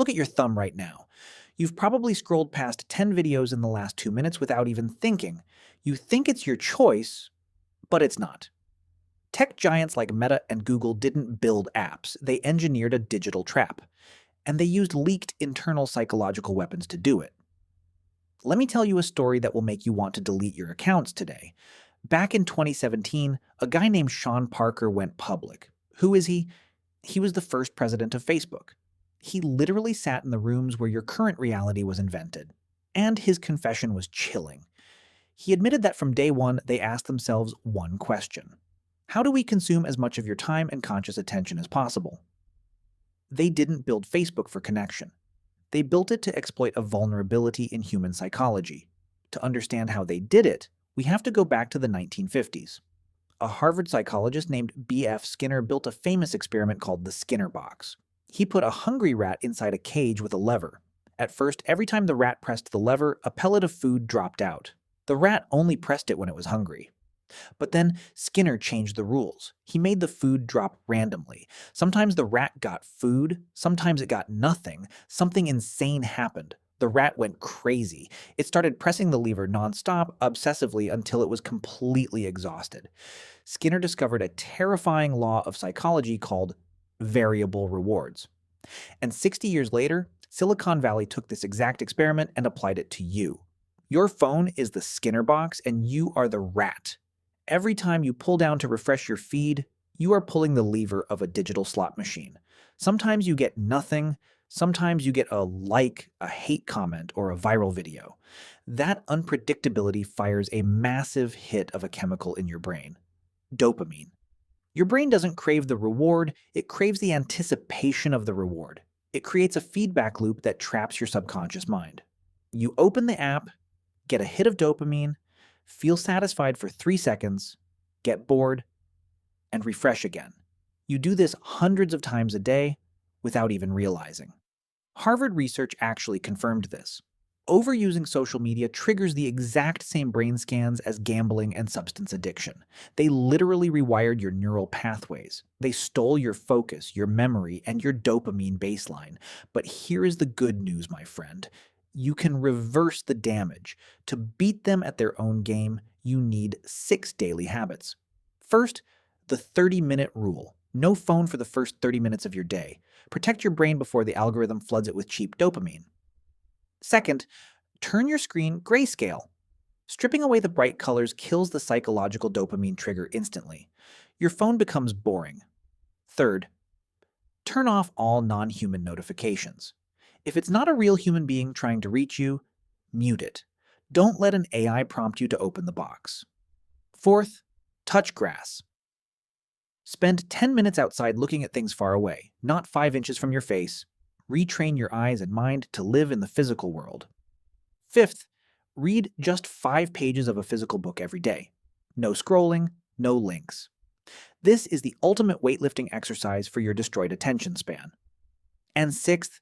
Look at your thumb right now. You've probably scrolled past 10 videos in the last 2 minutes without even thinking. You think it's your choice, but it's not. Tech giants like Meta and Google didn't build apps, they engineered a digital trap. And they used leaked internal psychological weapons to do it. Let me tell you a story that will make you want to delete your accounts today. Back in 2017, a guy named Sean Parker went public. Who is he? He was the first president of Facebook. He literally sat in the rooms where your current reality was invented. And his confession was chilling. He admitted that from day one, they asked themselves one question: how do we consume as much of your time and conscious attention as possible? They didn't build Facebook for connection. They built it to exploit a vulnerability in human psychology. To understand how they did it, we have to go back to the 1950s. A Harvard psychologist named B.F. Skinner built a famous experiment called the Skinner box. He put a hungry rat inside a cage with a lever. At first, every time the rat pressed the lever, a pellet of food dropped out. The rat only pressed it when it was hungry. But then Skinner changed the rules. He made the food drop randomly. Sometimes the rat got food, sometimes it got nothing. Something insane happened. The rat went crazy. It started pressing the lever nonstop, obsessively, until it was completely exhausted. Skinner discovered a terrifying law of psychology called variable rewards. And 60 years later, Silicon Valley took this exact experiment and applied it to you. Your phone is the Skinner box, and you are the rat. Every time you pull down to refresh your feed, you are pulling the lever of a digital slot machine. Sometimes you get nothing, sometimes you get a like, a hate comment, or a viral video. That unpredictability fires a massive hit of a chemical in your brain: dopamine. Your brain doesn't crave the reward, it craves the anticipation of the reward. It creates a feedback loop that traps your subconscious mind. You open the app, get a hit of dopamine, feel satisfied for 3 seconds, get bored, and refresh again. You do this hundreds of times a day without even realizing. Harvard research actually confirmed this. Overusing social media triggers the exact same brain scans as gambling and substance addiction. They literally rewired your neural pathways. They stole your focus, your memory, and your dopamine baseline. But here is the good news, my friend. You can reverse the damage. To beat them at their own game, you need 6 daily habits. First, the 30-minute rule. No phone for the first 30 minutes of your day. Protect your brain before the algorithm floods it with cheap dopamine. Second, turn your screen grayscale. Stripping away the bright colors kills the psychological dopamine trigger instantly. Your phone becomes boring. Third, turn off all non-human notifications. If it's not a real human being trying to reach you, mute it. Don't let an AI prompt you to open the box. Fourth, touch grass. Spend 10 minutes outside looking at things far away, not 5 inches from your face. Retrain your eyes and mind to live in the physical world. Fifth, read just 5 pages of a physical book every day. No scrolling, no links. This is the ultimate weightlifting exercise for your destroyed attention span. And sixth,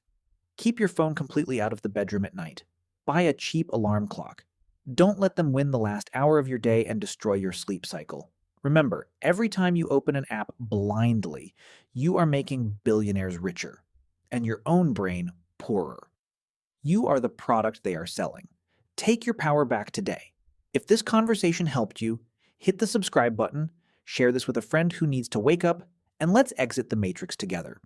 keep your phone completely out of the bedroom at night. Buy a cheap alarm clock. Don't let them win the last hour of your day and destroy your sleep cycle. Remember, every time you open an app blindly, you are making billionaires richer and your own brain poorer. You are the product they are selling. Take your power back today. If this conversation helped you, hit the subscribe button, share this with a friend who needs to wake up, and let's exit the matrix together.